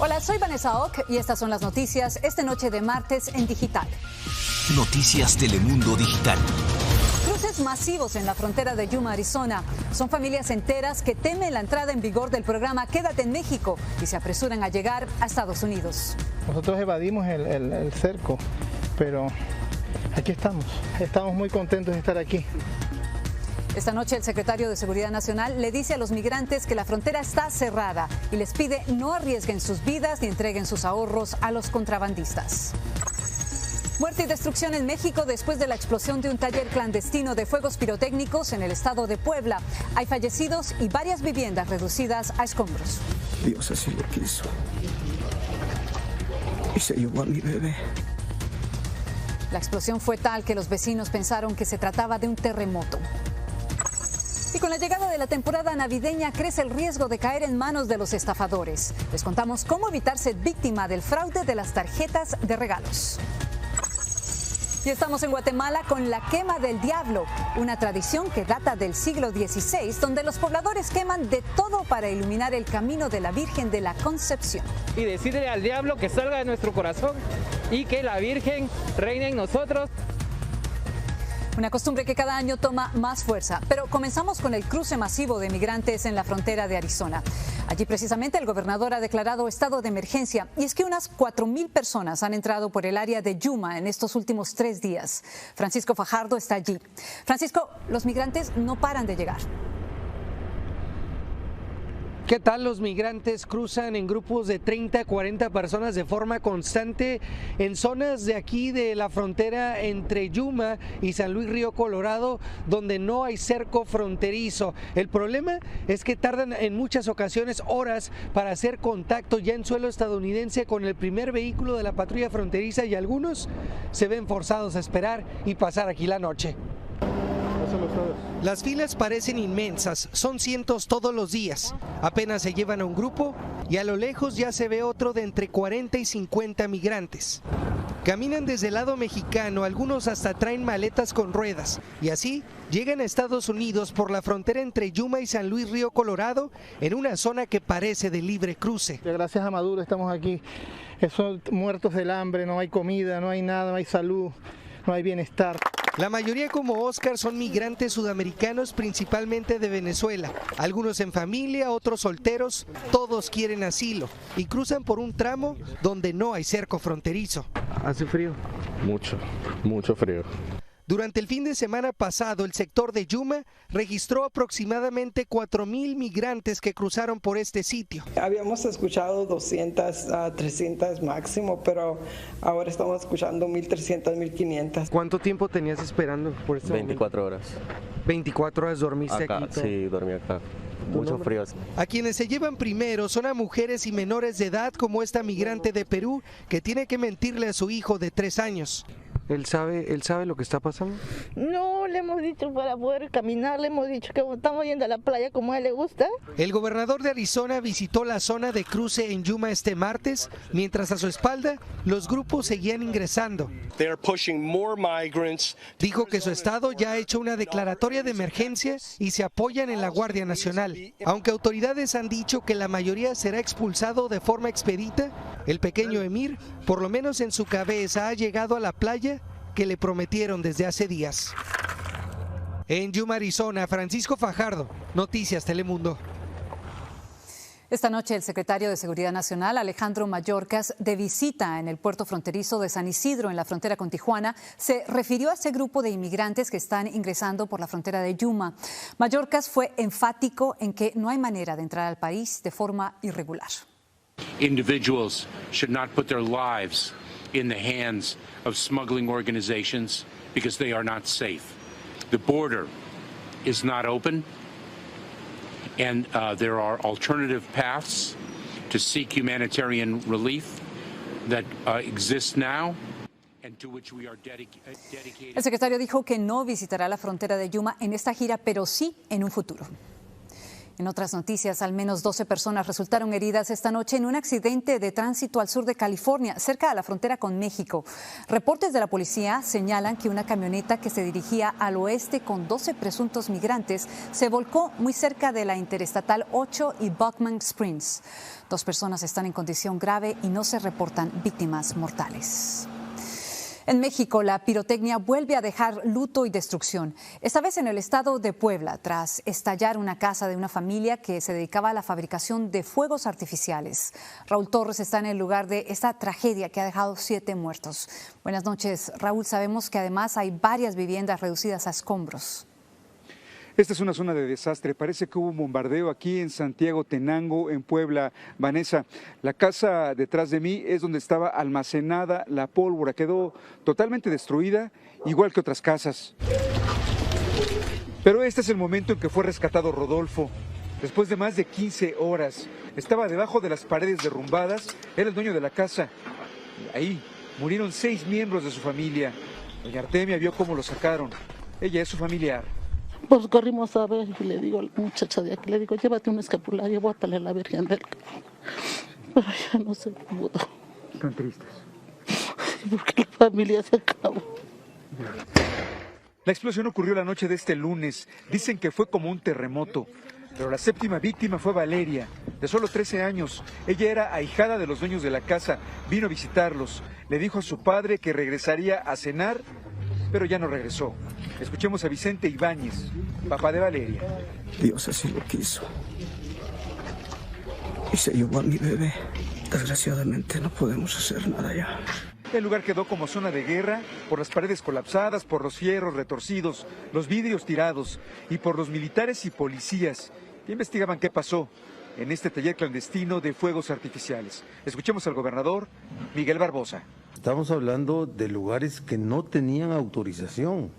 Hola, soy Vanessa Ock y estas son las noticias esta noche de martes en Digital. Noticias Telemundo Digital. Cruces masivos en la frontera de Yuma, Arizona. Son familias enteras que temen la entrada en vigor del programa Quédate en México y se apresuran a llegar a Estados Unidos. Nosotros evadimos el cerco, pero aquí estamos. Estamos muy contentos de estar aquí. Esta noche el secretario de Seguridad Nacional le dice a los migrantes que la frontera está cerrada y les pide no arriesguen sus vidas ni entreguen sus ahorros a los contrabandistas. Muerte y destrucción en México después de la explosión de un taller clandestino de fuegos pirotécnicos en el estado de Puebla. Hay fallecidos y varias viviendas reducidas a escombros. Dios así lo quiso. Y se llevó a mi bebé. La explosión fue tal que los vecinos pensaron que se trataba de un terremoto. Y con la llegada de la temporada navideña crece el riesgo de caer en manos de los estafadores. Les contamos cómo evitar ser víctima del fraude de las tarjetas de regalos. Y estamos en Guatemala con la quema del diablo, una tradición que data del siglo XVI, donde los pobladores queman de todo para iluminar el camino de la Virgen de la Concepción. Y decirle al diablo que salga de nuestro corazón y que la Virgen reine en nosotros. Una costumbre que cada año toma más fuerza, pero comenzamos con el cruce masivo de migrantes en la frontera de Arizona. Allí precisamente el gobernador ha declarado estado de emergencia y es que unas 4,000 personas han entrado por el área de Yuma en estos últimos 3 días. Francisco Fajardo está allí. Francisco, los migrantes no paran de llegar. ¿Qué tal? Los migrantes cruzan en grupos de 30 a 40 personas de forma constante en zonas de aquí de la frontera entre Yuma y San Luis Río Colorado, donde no hay cerco fronterizo. El problema es que tardan en muchas ocasiones horas para hacer contacto ya en suelo estadounidense con el primer vehículo de la patrulla fronteriza y algunos se ven forzados a esperar y pasar aquí la noche. Las filas parecen inmensas, son cientos todos los días. Apenas se llevan a un grupo y a lo lejos ya se ve otro de entre 40 y 50 migrantes. Caminan desde el lado mexicano, algunos hasta traen maletas con ruedas y así llegan a Estados Unidos por la frontera entre Yuma y San Luis Río Colorado en una zona que parece de libre cruce. Gracias a Maduro estamos aquí, son muertos del hambre, no hay comida, no hay nada, no hay salud, no hay bienestar. La mayoría, como Oscar, son migrantes sudamericanos, principalmente de Venezuela. Algunos en familia, otros solteros, todos quieren asilo y cruzan por un tramo donde no hay cerco fronterizo. ¿Hace frío? Mucho frío. Durante el fin de semana pasado, el sector de Yuma registró aproximadamente 4,000 migrantes que cruzaron por este sitio. Habíamos escuchado 200 a 300 máximo, pero ahora estamos escuchando 1,300, 1,500. ¿Cuánto tiempo tenías esperando por este 24 horas. 24 horas dormiste acá, aquí. Sí, dormí acá. Mucho frío. A quienes se llevan primero son a mujeres y menores de edad, como esta migrante de Perú que tiene que mentirle a su hijo de 3 años. ¿Él sabe lo que está pasando? No, le hemos dicho para poder caminar, le hemos dicho que estamos yendo a la playa como a él le gusta. El gobernador de Arizona visitó la zona de cruce en Yuma este martes, mientras a su espalda los grupos seguían ingresando. Dijo que su estado ya ha hecho una declaratoria de emergencia y se apoyan en la Guardia Nacional. Aunque autoridades han dicho que la mayoría será expulsado de forma expedita, el pequeño Emir, por lo menos en su cabeza, ha llegado a la playa que le prometieron desde hace días. En Yuma, Arizona, Francisco Fajardo, Noticias Telemundo. Esta noche el secretario de Seguridad Nacional, Alejandro Mayorkas, de visita en el puerto fronterizo de San Isidro, en la frontera con Tijuana, se refirió a ese grupo de inmigrantes que están ingresando por la frontera de Yuma. Mayorkas fue enfático en que no hay manera de entrar al país de forma irregular. Individuals should not put their lives in the hands of smuggling organizations because they are not safe. The border is not open, and there are alternative paths to seek humanitarian relief that exist now. El secretario dijo que no visitará la frontera de Yuma en esta gira, pero sí en un futuro. En otras noticias, al menos 12 personas resultaron heridas esta noche en un accidente de tránsito al sur de California, cerca de la frontera con México. Reportes de la policía señalan que una camioneta que se dirigía al oeste con 12 presuntos migrantes se volcó muy cerca de la Interestatal 8 y Buckman Springs. 2 personas están en condición grave y no se reportan víctimas mortales. En México, la pirotecnia vuelve a dejar luto y destrucción, esta vez en el estado de Puebla, tras estallar una casa de una familia que se dedicaba a la fabricación de fuegos artificiales. Raúl Torres está en el lugar de esta tragedia que ha dejado 7 muertos. Buenas noches, Raúl. Sabemos que además hay varias viviendas reducidas a escombros. Esta es una zona de desastre. Parece que hubo un bombardeo aquí en Santiago Tenango, en Puebla. Vanessa, la casa detrás de mí es donde estaba almacenada la pólvora. Quedó totalmente destruida, igual que otras casas. Pero este es el momento en que fue rescatado Rodolfo. Después de más de 15 horas, estaba debajo de las paredes derrumbadas. Era el dueño de la casa. Ahí murieron 6 miembros de su familia. Doña Artemia vio cómo lo sacaron. Ella es su familiar. Pues corrimos a ver y le digo a la muchacha de aquí, le digo, llévate un escapulario, bótale a la Virgen del Carmen. Pero ya no se pudo. Están tristes. Porque la familia se acabó. La explosión ocurrió la noche de este lunes. Dicen que fue como un terremoto. Pero la 7ª víctima fue Valeria, de solo 13 años. Ella era ahijada de los dueños de la casa. Vino a visitarlos. Le dijo a su padre que regresaría a cenar, pero ya no regresó. Escuchemos a Vicente Ibáñez, papá de Valeria. Dios así lo quiso. Y se llevó a mi bebé. Desgraciadamente no podemos hacer nada ya. El lugar quedó como zona de guerra por las paredes colapsadas, por los fierros retorcidos, los vidrios tirados y por los militares y policías que investigaban qué pasó en este taller clandestino de fuegos artificiales. Escuchemos al gobernador Miguel Barbosa. Estamos hablando de lugares que no tenían autorización,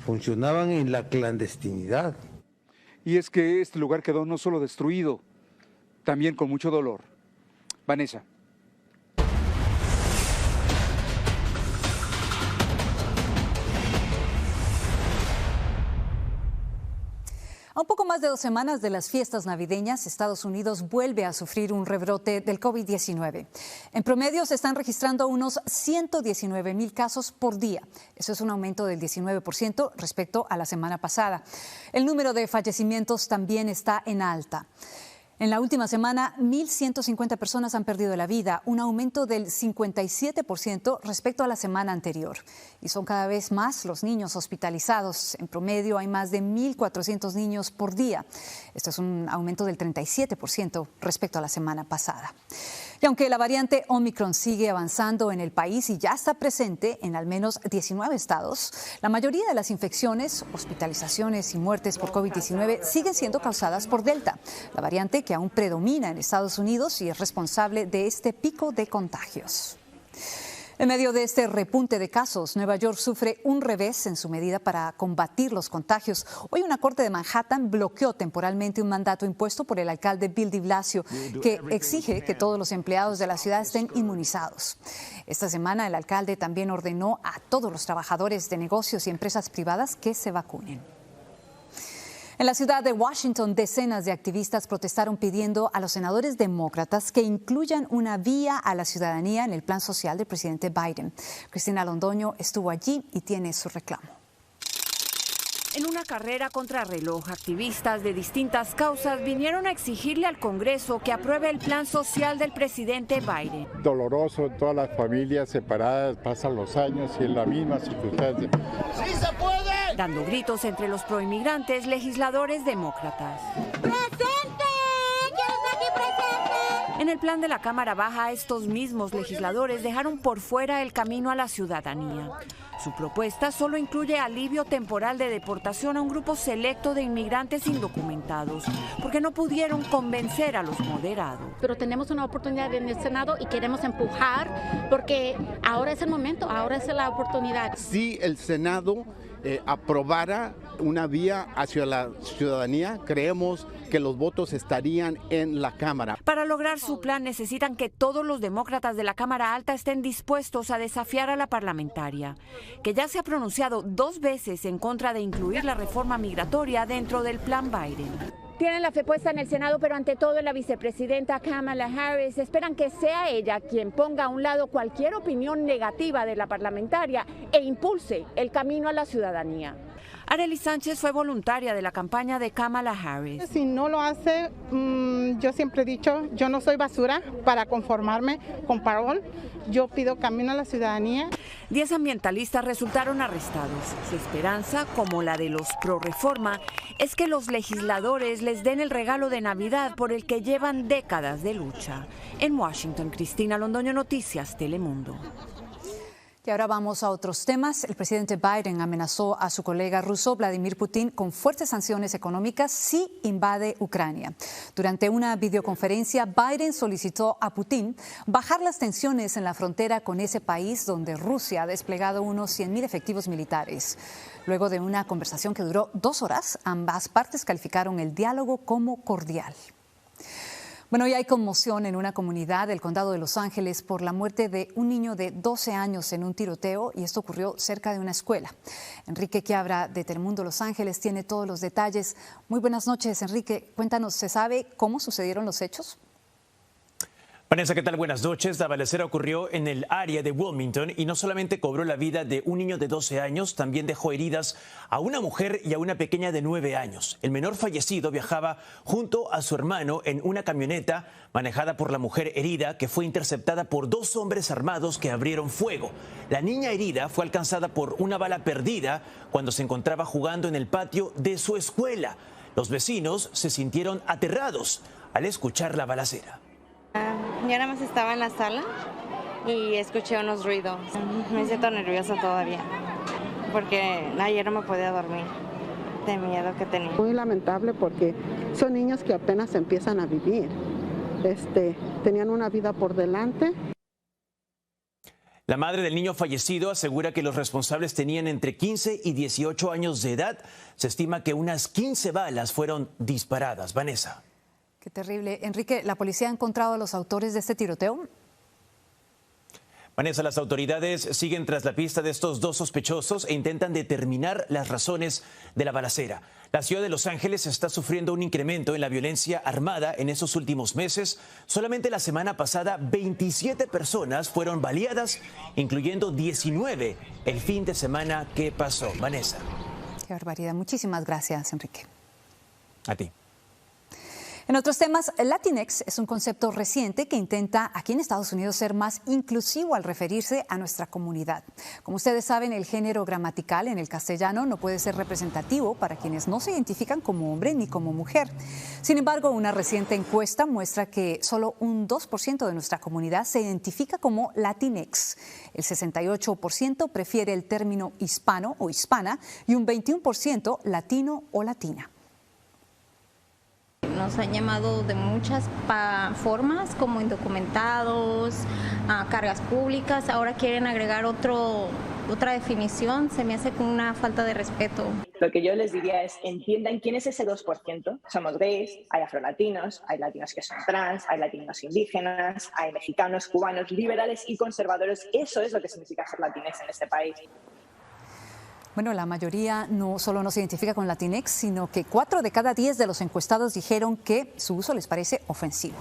funcionaban en la clandestinidad. Y es que este lugar quedó no solo destruido, también con mucho dolor. Vanessa. A un poco más de 2 semanas de las fiestas navideñas, Estados Unidos vuelve a sufrir un rebrote del COVID-19. En promedio se están registrando unos 119,000 casos por día. Eso es un aumento del 19% respecto a la semana pasada. El número de fallecimientos también está en alta. En la última semana, 1.150 personas han perdido la vida, un aumento del 57% respecto a la semana anterior. Y son cada vez más los niños hospitalizados. En promedio hay más de 1.400 niños por día. Esto es un aumento del 37% respecto a la semana pasada. Y aunque la variante Omicron sigue avanzando en el país y ya está presente en al menos 19 estados, la mayoría de las infecciones, hospitalizaciones y muertes por COVID-19 siguen siendo causadas por Delta, la variante que aún predomina en Estados Unidos y es responsable de este pico de contagios. En medio de este repunte de casos, Nueva York sufre un revés en su medida para combatir los contagios. Hoy una corte de Manhattan bloqueó temporalmente un mandato impuesto por el alcalde Bill de Blasio que exige que todos los empleados de la ciudad estén inmunizados. Esta semana el alcalde también ordenó a todos los trabajadores de negocios y empresas privadas que se vacunen. En la ciudad de Washington, decenas de activistas protestaron pidiendo a los senadores demócratas que incluyan una vía a la ciudadanía en el plan social del presidente Biden. Cristina Londoño estuvo allí y tiene su reclamo. En una carrera contrarreloj, activistas de distintas causas vinieron a exigirle al Congreso que apruebe el plan social del presidente Biden. Doloroso, todas las familias separadas, pasan los años y en la misma circunstancia. ¡Sí se puede! Dando gritos entre los proinmigrantes, legisladores demócratas. ¡Presente! ¿Quién está aquí presente? En el plan de la Cámara Baja, estos mismos legisladores dejaron por fuera el camino a la ciudadanía. Su propuesta solo incluye alivio temporal de deportación a un grupo selecto de inmigrantes indocumentados, porque no pudieron convencer a los moderados. Pero tenemos una oportunidad en el Senado y queremos empujar, porque ahora es el momento, ahora es la oportunidad. Si el Senado aprobara una vía hacia la ciudadanía, creemos que los votos estarían en la Cámara. Para lograr su plan necesitan que todos los demócratas de la Cámara Alta estén dispuestos a desafiar a la parlamentaria, que ya se ha pronunciado 2 veces en contra de incluir la reforma migratoria dentro del plan Biden. Tienen la fe puesta en el Senado, pero ante todo en la vicepresidenta Kamala Harris. Esperan que sea ella quien ponga a un lado cualquier opinión negativa de la parlamentaria e impulse el camino a la ciudadanía. Arely Sánchez fue voluntaria de la campaña de Kamala Harris. Si no lo hace, yo siempre he dicho, yo no soy basura para conformarme con parol. Yo pido camino a la ciudadanía. 10 ambientalistas resultaron arrestados. Su esperanza, como la de los pro reforma, es que los legisladores les den el regalo de Navidad por el que llevan décadas de lucha. En Washington, Cristina Londoño, Noticias Telemundo. Y ahora vamos a otros temas. El presidente Biden amenazó a su colega ruso Vladimir Putin con fuertes sanciones económicas si invade Ucrania. Durante una videoconferencia, Biden solicitó a Putin bajar las tensiones en la frontera con ese país donde Rusia ha desplegado unos 100.000 efectivos militares. Luego de una conversación que duró 2 horas, ambas partes calificaron el diálogo como cordial. Bueno, hoy hay conmoción en una comunidad del condado de Los Ángeles por la muerte de un niño de 12 años en un tiroteo, y esto ocurrió cerca de una escuela. Enrique Quiabra de Telemundo Los Ángeles tiene todos los detalles. Muy buenas noches, Enrique. Cuéntanos, ¿se sabe cómo sucedieron los hechos? Vanessa, ¿qué tal? Buenas noches. La balacera ocurrió en el área de Wilmington y no solamente cobró la vida de un niño de 12 años, también dejó heridas a una mujer y a una pequeña de 9 años. El menor fallecido viajaba junto a su hermano en una camioneta manejada por la mujer herida, que fue interceptada por 2 hombres armados que abrieron fuego. La niña herida fue alcanzada por una bala perdida cuando se encontraba jugando en el patio de su escuela. Los vecinos se sintieron aterrados al escuchar la balacera. Yo nada más estaba en la sala y escuché unos ruidos. Me siento nerviosa todavía porque ayer no me podía dormir de miedo que tenía. Muy lamentable porque son niños que apenas empiezan a vivir. Tenían una vida por delante. La madre del niño fallecido asegura que los responsables tenían entre 15 y 18 años de edad. Se estima que unas 15 balas fueron disparadas. Vanessa. Qué terrible. Enrique, ¿la policía ha encontrado a los autores de este tiroteo? Vanessa, las autoridades siguen tras la pista de estos 2 sospechosos e intentan determinar las razones de la balacera. La ciudad de Los Ángeles está sufriendo un incremento en la violencia armada en estos últimos meses. Solamente la semana pasada, 27 personas fueron baleadas, incluyendo 19 el fin de semana que pasó. Vanessa. Qué barbaridad. Muchísimas gracias, Enrique. A ti. En otros temas, Latinx es un concepto reciente que intenta aquí en Estados Unidos ser más inclusivo al referirse a nuestra comunidad. Como ustedes saben, el género gramatical en el castellano no puede ser representativo para quienes no se identifican como hombre ni como mujer. Sin embargo, una reciente encuesta muestra que solo un 2% de nuestra comunidad se identifica como Latinx. El 68% prefiere el término hispano o hispana y un 21% latino o latina. Nos han llamado de muchas formas, como indocumentados, cargas públicas. Ahora quieren agregar otra definición. Se me hace como una falta de respeto. Lo que yo les diría es, entiendan quién es ese 2%. Somos gays, hay afrolatinos, hay latinos que son trans, hay latinos indígenas, hay mexicanos, cubanos, liberales y conservadores. Eso es lo que significa ser latinx en este país. Bueno, la mayoría no solo no se identifica con Latinx, sino que 4 de cada 10 de los encuestados dijeron que su uso les parece ofensivo.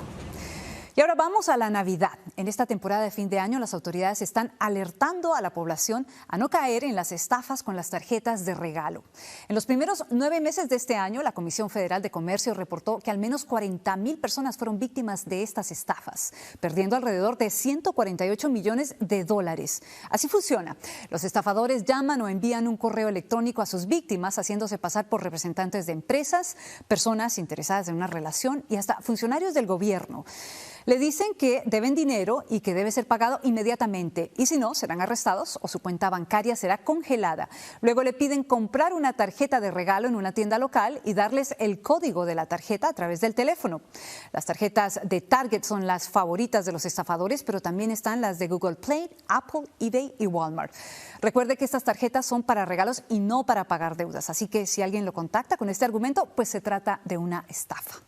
Y ahora vamos a la Navidad. En esta temporada de fin de año, las autoridades están alertando a la población a no caer en las estafas con las tarjetas de regalo. En los primeros 9 meses de este año, la Comisión Federal de Comercio reportó que al menos 40,000 personas fueron víctimas de estas estafas, perdiendo alrededor de 148 millones de dólares. Así funciona. Los estafadores llaman o envían un correo electrónico a sus víctimas, haciéndose pasar por representantes de empresas, personas interesadas en una relación y hasta funcionarios del gobierno. Le dicen que deben dinero y que debe ser pagado inmediatamente, y si no, serán arrestados o su cuenta bancaria será congelada. Luego le piden comprar una tarjeta de regalo en una tienda local y darles el código de la tarjeta a través del teléfono. Las tarjetas de Target son las favoritas de los estafadores, pero también están las de Google Play, Apple, eBay y Walmart. Recuerde que estas tarjetas son para regalos y no para pagar deudas, así que si alguien lo contacta con este argumento, pues se trata de una estafa.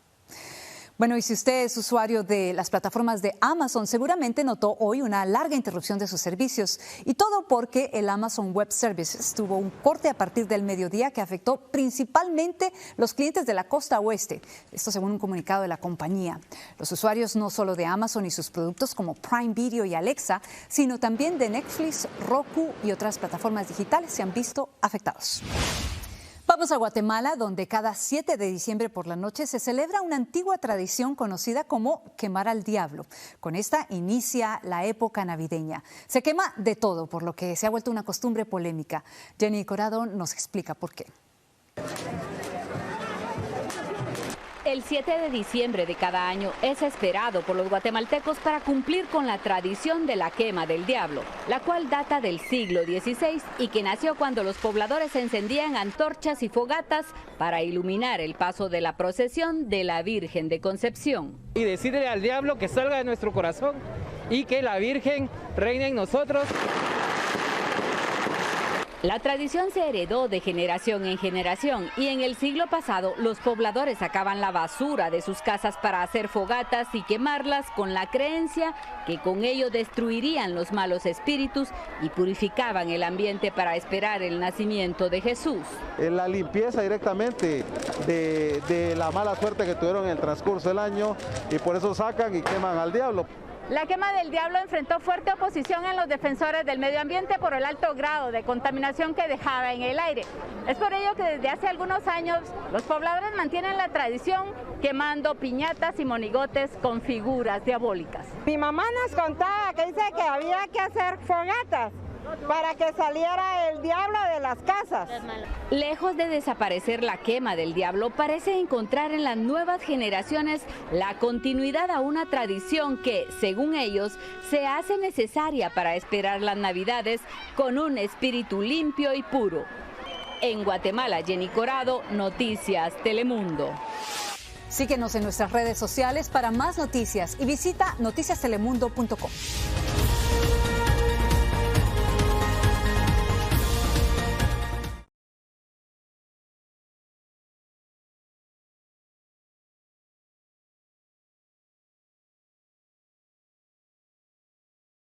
Bueno, y si usted es usuario de las plataformas de Amazon, seguramente notó hoy una larga interrupción de sus servicios. Y todo porque el Amazon Web Services tuvo un corte a partir del mediodía que afectó principalmente los clientes de la costa oeste. Esto según un comunicado de la compañía. Los usuarios no solo de Amazon y sus productos como Prime Video y Alexa, sino también de Netflix, Roku y otras plataformas digitales se han visto afectados. Vamos a Guatemala, donde cada 7 de diciembre por la noche se celebra una antigua tradición conocida como quemar al diablo. Con esta inicia la época navideña. Se quema de todo, por lo que se ha vuelto una costumbre polémica. Jenny Corado nos explica por qué. El 7 de diciembre de cada año es esperado por los guatemaltecos para cumplir con la tradición de la quema del diablo, la cual data del siglo XVI y que nació cuando los pobladores encendían antorchas y fogatas para iluminar el paso de la procesión de la Virgen de Concepción. Y decirle al diablo que salga de nuestro corazón y que la Virgen reine en nosotros. La tradición se heredó de generación en generación y en el siglo pasado los pobladores sacaban la basura de sus casas para hacer fogatas y quemarlas con la creencia que con ello destruirían los malos espíritus y purificaban el ambiente para esperar el nacimiento de Jesús. La limpieza directamente de la mala suerte que tuvieron en el transcurso del año y por eso sacan y queman al diablo. La quema del diablo enfrentó fuerte oposición en los defensores del medio ambiente por el alto grado de contaminación que dejaba en el aire. Es por ello que desde hace algunos años los pobladores mantienen la tradición quemando piñatas y monigotes con figuras diabólicas. Mi mamá nos contaba que dice que había que hacer fogatas para que saliera el diablo de las casas. Lejos de desaparecer la quema del diablo, parece encontrar en las nuevas generaciones la continuidad a una tradición que, según ellos, se hace necesaria para esperar las Navidades con un espíritu limpio y puro. En Guatemala, Jenny Corado, Noticias Telemundo. Síguenos en nuestras redes sociales para más noticias y visita noticiastelemundo.com.